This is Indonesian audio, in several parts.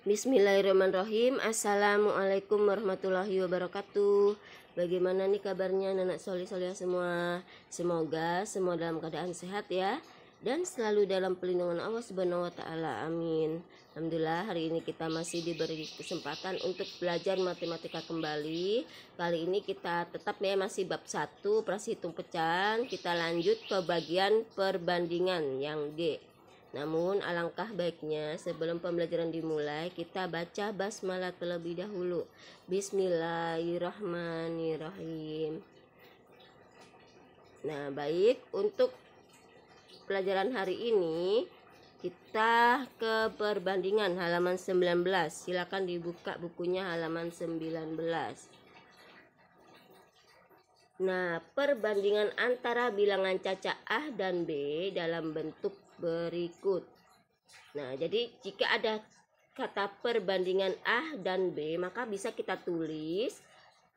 Bismillahirrahmanirrahim. Assalamualaikum warahmatullahi wabarakatuh. Bagaimana nih kabarnya anak soleh-soleh semua? Semoga semua dalam keadaan sehat ya, dan selalu dalam pelindungan Allah Subhanahu wa taala. Amin. Alhamdulillah, hari ini kita masih diberi kesempatan untuk belajar matematika kembali. Kali ini kita tetap ya masih bab 1 operasi hitung pecahan. Kita lanjut ke bagian perbandingan yang D. Namun alangkah baiknya sebelum pembelajaran dimulai kita baca basmalah terlebih dahulu. Bismillahirrahmanirrahim. Nah, baik, untuk pelajaran hari ini kita ke perbandingan halaman 19. Silakan dibuka bukunya halaman 19. Nah, perbandingan antara bilangan cacah A dan B dalam bentuk berikut. Nah, jadi jika ada kata perbandingan A dan B, maka bisa kita tulis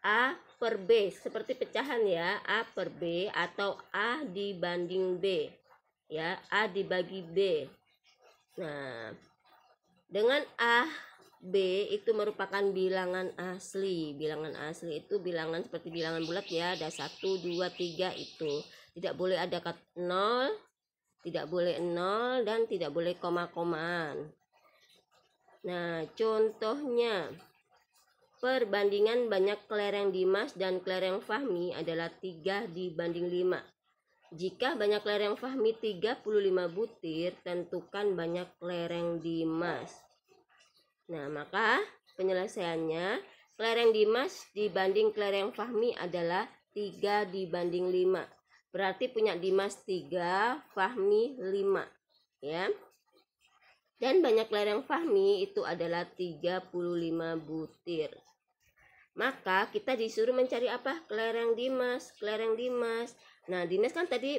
A per B seperti pecahan ya, A per B atau A dibanding B ya, A dibagi B. Nah, dengan A B itu merupakan bilangan asli. Bilangan asli itu bilangan seperti bilangan bulat ya, ada 1, 2, 3 itu. Tidak boleh ada kata 0, tidak boleh 0, dan tidak boleh koma-komaan. Nah, contohnya perbandingan banyak kelereng Dimas dan kelereng Fahmi adalah 3 dibanding 5. Jika banyak kelereng Fahmi 35 butir, tentukan banyak kelereng Dimas. Nah, maka penyelesaiannya kelereng Dimas dibanding kelereng Fahmi adalah 3 dibanding 5. Berarti punya Dimas 3, Fahmi 5 ya. Dan banyak kelereng Fahmi itu adalah 35 butir. Maka kita disuruh mencari apa? Kelereng Dimas, kelereng Dimas. Nah, Dimas kan tadi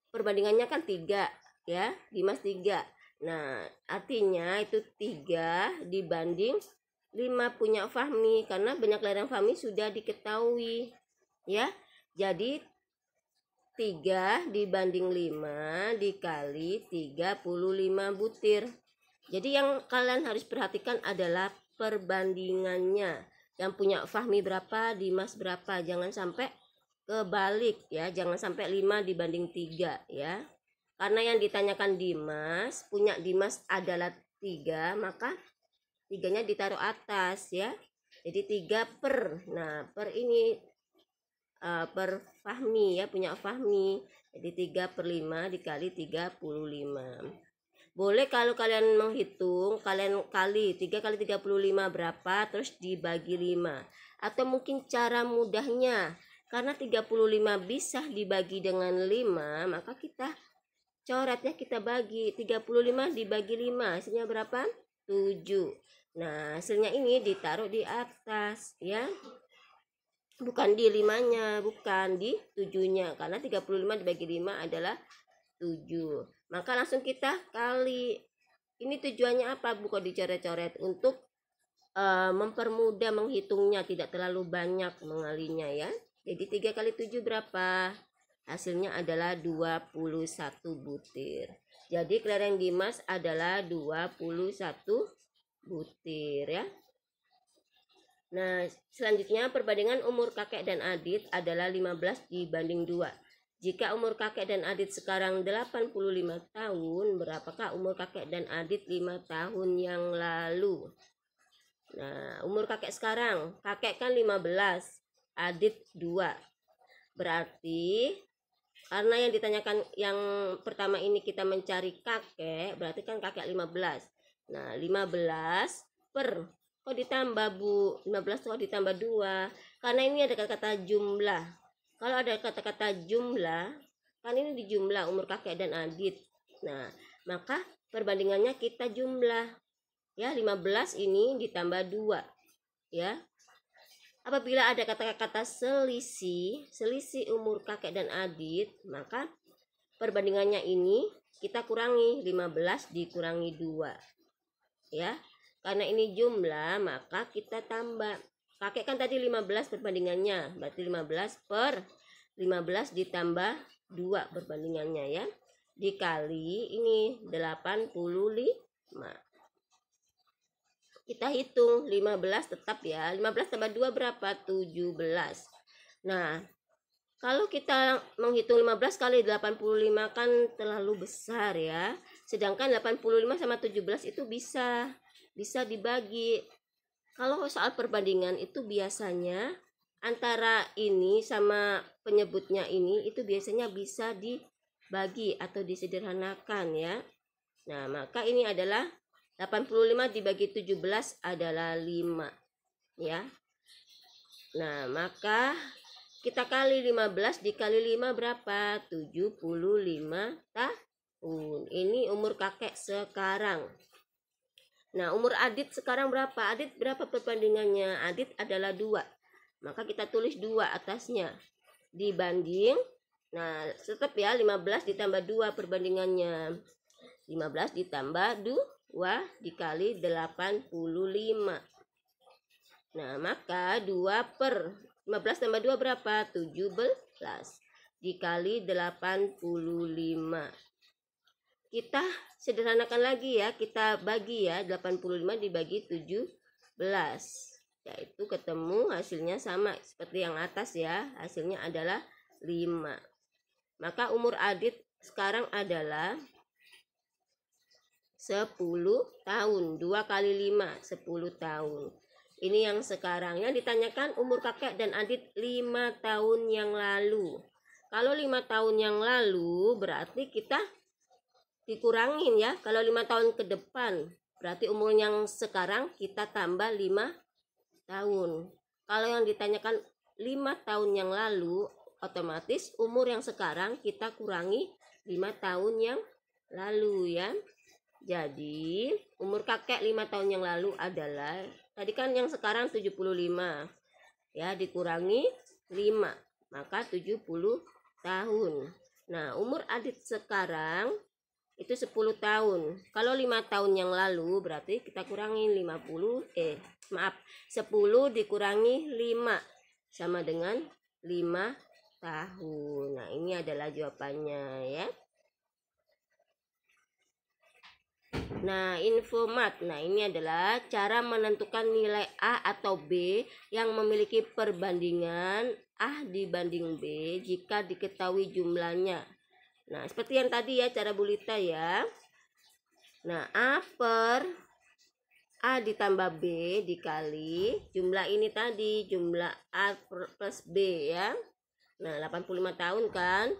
perbandingannya kan 3 ya, Dimas 3. Nah, artinya itu 3 dibanding 5 punya Fahmi, karena banyak kelereng Fahmi sudah diketahui ya. Jadi 3 dibanding 5 dikali 35 butir. Jadi yang kalian harus perhatikan adalah perbandingannya. Yang punya Fahmi berapa, Dimas berapa. Jangan sampai kebalik ya. Jangan sampai 5 dibanding 3 ya. Karena yang ditanyakan Dimas, punya Dimas adalah 3, maka 3-nya ditaruh atas ya. Jadi 3 per. Nah, per ini per Fahmi ya, punya Fahmi. Jadi 3 per 5 dikali 35. Boleh kalau kalian menghitung, kalian kali 3 kali 35 berapa, terus dibagi 5. Atau mungkin cara mudahnya, karena 35 bisa dibagi dengan 5, maka kita coretnya kita bagi 35 dibagi 5, hasilnya berapa? 7. Nah, hasilnya ini ditaruh di atas ya. Bukan di 5-nya, bukan di 7-nya, karena 35 dibagi 5 adalah 7. Maka langsung kita kali. Ini tujuannya apa? Bukan dicoret-coret, untuk mempermudah menghitungnya, tidak terlalu banyak mengalinya ya. Jadi 3 kali 7 berapa? Hasilnya adalah 21 butir. Jadi kelereng Dimas adalah 21 butir ya. Nah, selanjutnya perbandingan umur kakek dan adik adalah 15 dibanding 2. Jika umur kakek dan adik sekarang 85 tahun, berapakah umur kakek dan adik 5 tahun yang lalu? Nah, umur kakek sekarang, kakek kan 15, adik 2. Berarti karena yang ditanyakan yang pertama ini kita mencari kakek, berarti kan kakek 15. Nah, 15 per, kok ditambah Bu? 15 kok ditambah 2? Karena ini ada kata-kata jumlah. Kalau ada kata-kata jumlah, kan ini dijumlah umur kakek dan adik. Nah, maka perbandingannya kita jumlah. Ya, 15 ini ditambah 2. Ya. Apabila ada kata-kata selisih umur kakek dan adik, maka perbandingannya ini kita kurangi, 15 dikurangi 2. Ya. Karena ini jumlah, maka kita tambah. Kakek kan tadi 15 perbandingannya, berarti 15 per 15 ditambah 2 perbandingannya ya. Dikali ini 85. kita hitung 15 tetap ya. 15 tambah 2 berapa? 17. Nah, kalau kita menghitung 15 kali 85 kan terlalu besar ya. Sedangkan 85 sama 17 itu bisa dibagi. Kalau soal perbandingan itu biasanya antara ini sama penyebutnya ini itu biasanya bisa dibagi atau disederhanakan ya. Nah, maka ini adalah 85 dibagi 17 adalah 5 ya. Nah, maka kita kali 15 dikali 5 berapa? 75 tahun. Ini umur kakek sekarang. Nah, umur Adit sekarang berapa? Adit berapa perbandingannya? Adit adalah 2. Maka kita tulis 2 atasnya. Dibanding, nah tetap ya 15 ditambah 2 perbandingannya. 15 ditambah 2 dikali 85. Nah, maka 2 per 15 tambah 2 berapa? 17 dikali 85. Kita sederhanakan lagi ya, kita bagi ya, 85 dibagi 17. Yaitu ketemu hasilnya sama seperti yang atas ya, hasilnya adalah 5. Maka umur Adit sekarang adalah 10 tahun. 2 kali 5, 10 tahun. Ini yang sekarang. Yang ditanyakan umur kakek dan Adit 5 tahun yang lalu. Kalau 5 tahun yang lalu berarti kita dikurangin ya. Kalau 5 tahun ke depan berarti umur yang sekarang kita tambah 5 tahun. Kalau yang ditanyakan 5 tahun yang lalu, otomatis umur yang sekarang kita kurangi 5 tahun yang lalu ya. Jadi umur kakek 5 tahun yang lalu adalah, tadi kan yang sekarang 75 ya, dikurangi 5 maka 70 tahun. Nah, umur Adit sekarang itu 10 tahun. Kalau 5 tahun yang lalu berarti kita kurangi 10 dikurangi 5 sama dengan 5 tahun. Nah, ini adalah jawabannya ya. Nah, infomat. Nah, ini adalah cara menentukan nilai A atau B yang memiliki perbandingan A dibanding B jika diketahui jumlahnya. Nah, seperti yang tadi ya, cara bulita ya. Nah, A per A ditambah B dikali jumlah ini tadi, jumlah A plus B ya. Nah, 85 tahun kan.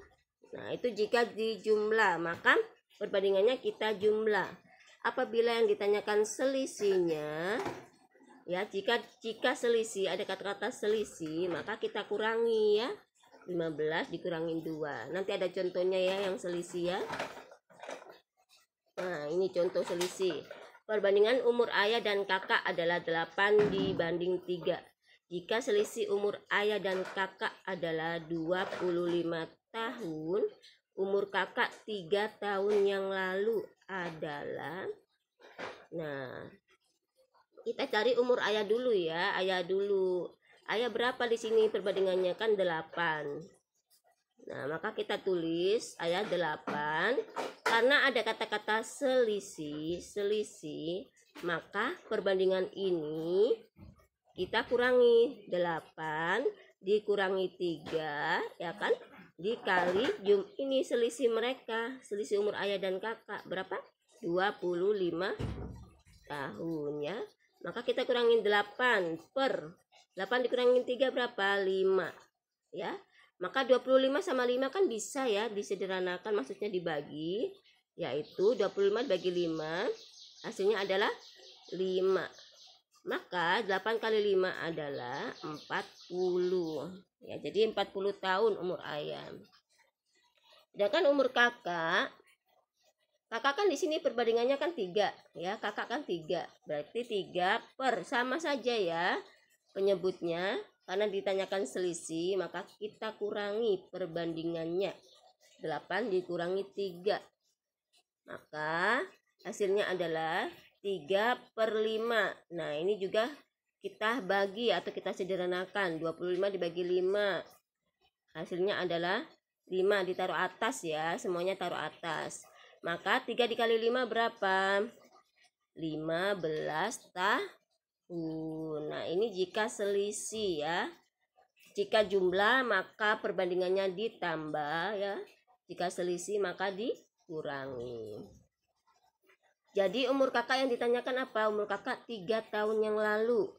Nah, itu jika dijumlah, maka perbandingannya kita jumlah. Apabila yang ditanyakan selisihnya ya, jika selisih, ada kata-kata selisih, maka kita kurangi ya. 15 dikurangin 2. Nanti ada contohnya ya yang selisih ya. Nah, ini contoh selisih. Perbandingan umur ayah dan kakak adalah 8 dibanding 3. Jika selisih umur ayah dan kakak adalah 25 tahun, umur kakak 3 tahun yang lalu adalah, nah kita cari umur ayah dulu ya. Ayah dulu, ayah berapa di sini perbandingannya? Kan 8. Nah, maka kita tulis ayah 8. Karena ada kata-kata selisih, maka perbandingan ini kita kurangi 8 dikurangi 3 ya kan, dikali ini selisih mereka, selisih umur ayah dan kakak berapa? 25 tahun ya. Maka kita kurangin 8 per 8 dikurangin 3 berapa? 5 ya. Maka 25 sama 5 kan bisa ya disederhanakan, maksudnya dibagi, yaitu 25 bagi 5 hasilnya adalah 5. Maka 8 kali 5 adalah 40 ya. Jadi 40 tahun umur ayah. Sedangkan umur kakak kan di sini perbandingannya kan 3 ya. Kakak kan 3. Berarti 3 per, sama saja ya penyebutnya. Karena ditanyakan selisih, maka kita kurangi perbandingannya. 8 dikurangi 3. Maka hasilnya adalah 3 per 5. Nah, ini juga kita bagi atau kita sederhanakan. 25 dibagi 5. Hasilnya adalah 5, ditaruh atas ya. Semuanya taruh atas. Maka 3 dikali 5 berapa? 15 tahun. Nah, ini jika selisih ya. Jika jumlah maka perbandingannya ditambah ya. Jika selisih maka dikurangi. Jadi umur kakak yang ditanyakan apa? Umur kakak 3 tahun yang lalu.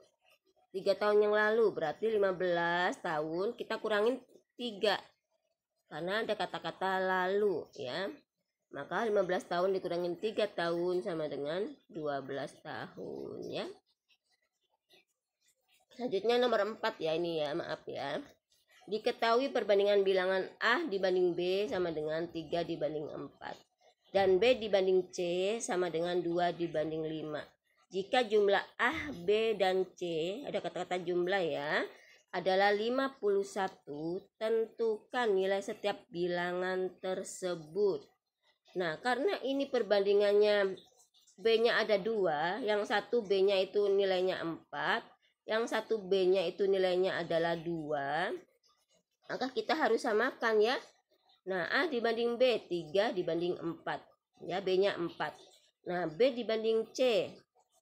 3 tahun yang lalu berarti 15 tahun kita kurangin 3. Karena ada kata-kata lalu ya. Maka 15 tahun dikurangin 3 tahun sama dengan 12 tahun ya. Selanjutnya nomor 4 ya ini ya, maaf ya. Diketahui perbandingan bilangan A dibanding B sama dengan 3 dibanding 4. Dan B dibanding C sama dengan 2 dibanding 5. Jika jumlah A, B, dan C, ada kata-kata jumlah ya, adalah 51, tentukan nilai setiap bilangan tersebut. Nah, karena ini perbandingannya B-nya ada 2, yang satu B-nya itu nilainya 4, yang satu B-nya itu nilainya adalah 2, maka kita harus samakan ya. Nah, A dibanding B 3 dibanding 4 ya, B-nya 4. Nah, B dibanding C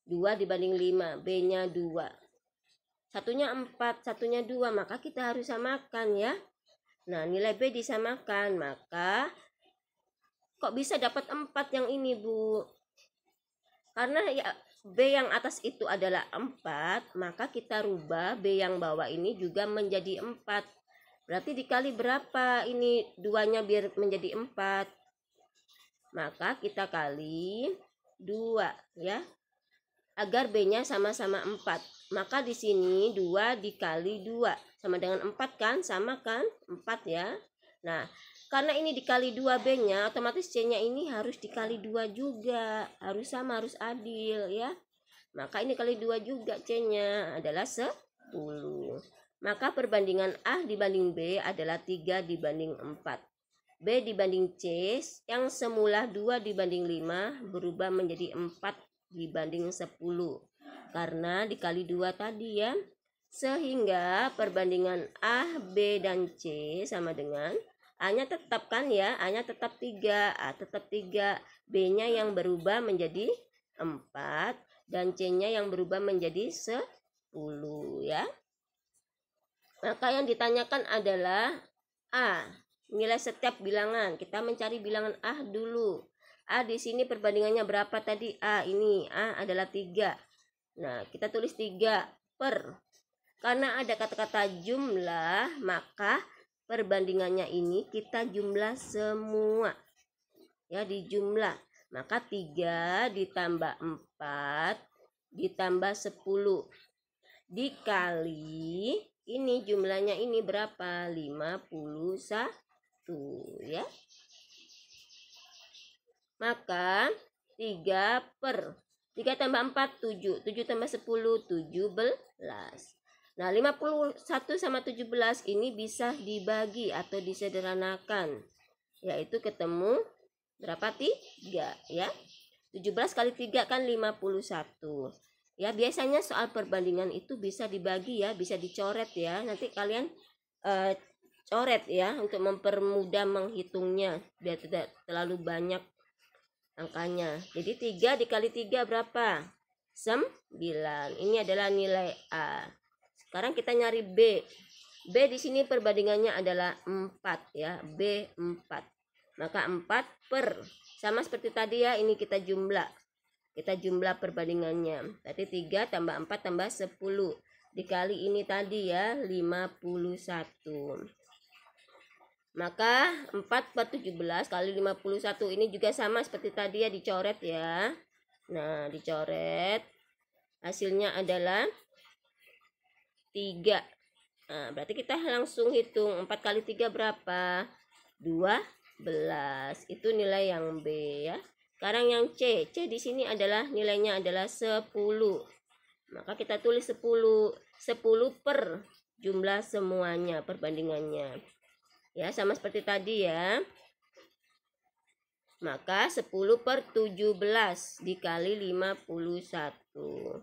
2 dibanding 5, B-nya 2. Satunya 4, satunya 2, maka kita harus samakan ya. Nah, nilai B disamakan, maka kok bisa dapat 4 yang ini, Bu? Karena ya B yang atas itu adalah 4, maka kita rubah B yang bawah ini juga menjadi 4. Berarti dikali berapa ini 2-nya biar menjadi 4? Maka kita kali 2 ya. Agar B-nya sama-sama 4. Maka di sini 2 dikali 2 sama dengan 4 kan? Sama kan? 4 ya. Nah, karena ini dikali 2 B-nya, otomatis C-nya ini harus dikali 2 juga. Harus sama, harus adil ya. Maka ini kali 2 juga, C-nya adalah 10. Maka perbandingan A dibanding B adalah 3 dibanding 4. B dibanding C yang semula 2 dibanding 5 berubah menjadi 4 dibanding 10. Karena dikali 2 tadi ya. Sehingga perbandingan A, B, dan C sama dengan A-nya tetap kan ya, A-nya tetap 3, A tetap 3, B-nya yang berubah menjadi 4, dan C-nya yang berubah menjadi 10 ya. Maka yang ditanyakan adalah A, nilai setiap bilangan. Kita mencari bilangan A dulu. A di sini perbandingannya berapa tadi? A ini, A adalah 3. Nah, kita tulis 3 per. Karena ada kata-kata jumlah, maka perbandingannya ini kita jumlah semua ya, dijumlah. Maka 3 ditambah 4 ditambah 10 dikali ini jumlahnya ini berapa? 51 ya. Maka 3 per 3 tambah 4 7, 7 tambah 10 17. Nah, 51 sama 17 ini bisa dibagi atau disederhanakan. Yaitu ketemu berapa? 3 ya. 17 kali 3 kan 51. Ya, biasanya soal perbandingan itu bisa dibagi ya, bisa dicoret ya. Nanti kalian coret ya untuk mempermudah menghitungnya biar tidak terlalu banyak angkanya. Jadi 3 dikali 3 berapa? 9. Ini adalah nilai A. Sekarang kita nyari B. B di sini perbandingannya adalah 4 ya, B 4. Maka 4 per sama seperti tadi ya, ini kita jumlah. Kita jumlah perbandingannya. Berarti 3 tambah 4 tambah 10 dikali ini tadi ya, 51. Maka 4 per 17 kali 51 ini juga sama seperti tadi ya, dicoret ya. Nah, dicoret. Hasilnya adalah 3. Nah, berarti kita langsung hitung 4 kali 3 berapa? 12. Itu nilai yang B ya. Sekarang yang C. C di sini adalah nilainya adalah 10. Maka kita tulis 10. 10 per jumlah semuanya perbandingannya. Ya, sama seperti tadi ya. Maka 10 per 17 dikali 51.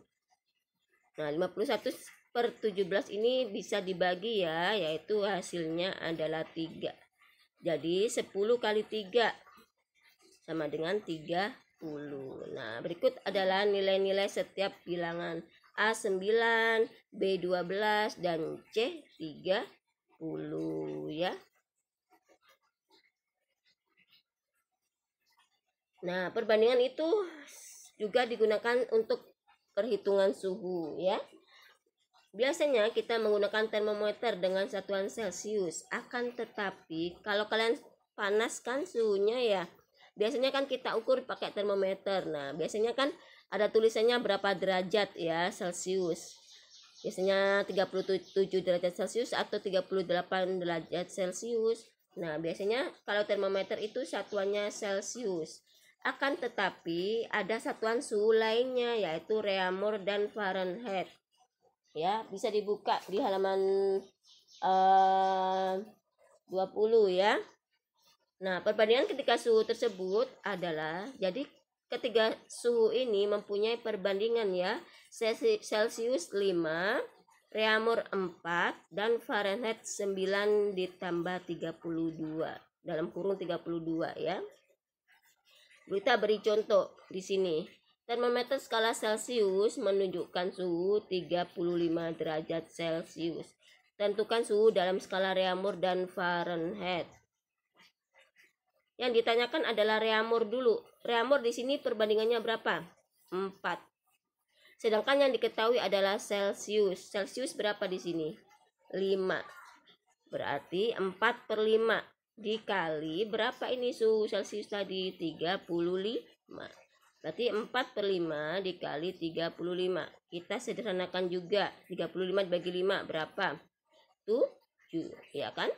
Nah, 51 per 17 ini bisa dibagi ya, yaitu hasilnya adalah 3. Jadi 10 kali 3 sama dengan 30. Nah, berikut adalah nilai-nilai setiap bilangan A 9, B 12, dan C 30 ya. Nah, perbandingan itu juga digunakan untuk perhitungan suhu ya. Biasanya kita menggunakan termometer dengan satuan Celcius. Akan tetapi kalau kalian panaskan suhunya ya, biasanya kan kita ukur pakai termometer. Nah, biasanya kan ada tulisannya berapa derajat ya Celcius. Biasanya 37 derajat Celcius atau 38 derajat Celcius. Nah, biasanya kalau termometer itu satuannya Celcius. Akan tetapi ada satuan suhu lainnya yaitu Reaumur dan Fahrenheit. Ya, bisa dibuka di halaman 20 ya. Nah, perbandingan ketika suhu tersebut adalah, jadi ketiga suhu ini mempunyai perbandingan ya, Celcius 5, Reaumur 4, dan Fahrenheit 9 ditambah 32, dalam kurung 32 ya. Kita beri contoh di sini. Termometer skala Celcius menunjukkan suhu 35 derajat Celcius. Tentukan suhu dalam skala Reaumur dan Fahrenheit. Yang ditanyakan adalah Reaumur dulu. Reaumur di sini perbandingannya berapa? 4. Sedangkan yang diketahui adalah Celcius. Celcius berapa di sini? 5. Berarti 4/5 dikali berapa ini suhu Celcius tadi? 35. Berarti 4/5 dikali 35. Kita sederhanakan juga. 35 dibagi 5 berapa? 7. Ya kan?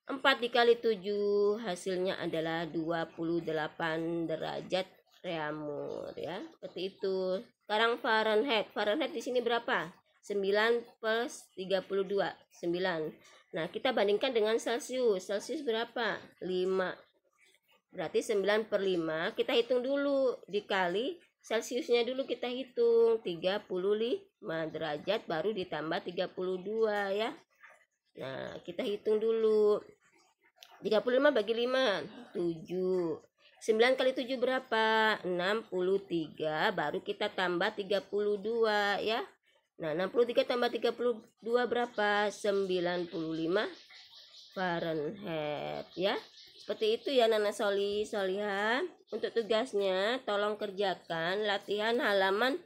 4 dikali 7 hasilnya adalah 28 derajat Reaumur ya. Seperti itu. Sekarang Fahrenheit. Fahrenheit di sini berapa? 9 plus 32. 9. Nah, kita bandingkan dengan Celcius. Celcius berapa? 5. Berarti 9/5 kita hitung dulu, dikali Celciusnya dulu kita hitung 35 derajat baru ditambah 32 ya. Nah, kita hitung dulu. 35 bagi 5 7. 9 kali 7 berapa? 63, baru kita tambah 32 ya. Nah, 63 tambah 32 berapa? 95 Fahrenheit ya. Seperti itu ya Nana Soliha. Untuk tugasnya tolong kerjakan latihan halaman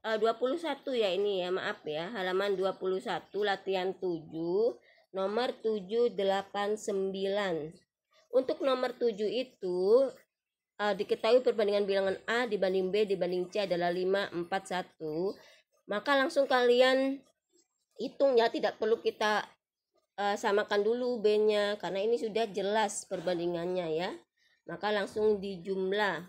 21 ya ini ya, maaf ya. Halaman 21 latihan 7 nomor 789. Untuk nomor 7 itu diketahui perbandingan bilangan A dibanding B dibanding C adalah 5, 4, 1. Maka langsung kalian hitung ya, tidak perlu kita samakan dulu B-nya karena ini sudah jelas perbandingannya ya. Maka langsung dijumlah.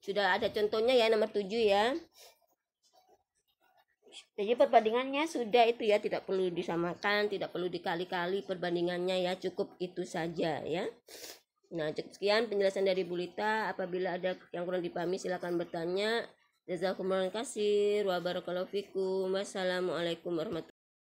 Sudah ada contohnya ya nomor 7 ya. Jadi perbandingannya sudah itu ya, tidak perlu disamakan, tidak perlu dikali-kali perbandingannya ya, cukup itu saja ya. Nah, sekian penjelasan dari Bu Lita. Apabila ada yang kurang dipahami silakan bertanya. Jazakumullah khairan. Wa barakallahu fikum. Wassalamualaikum warahmatullahi wabarakatuh.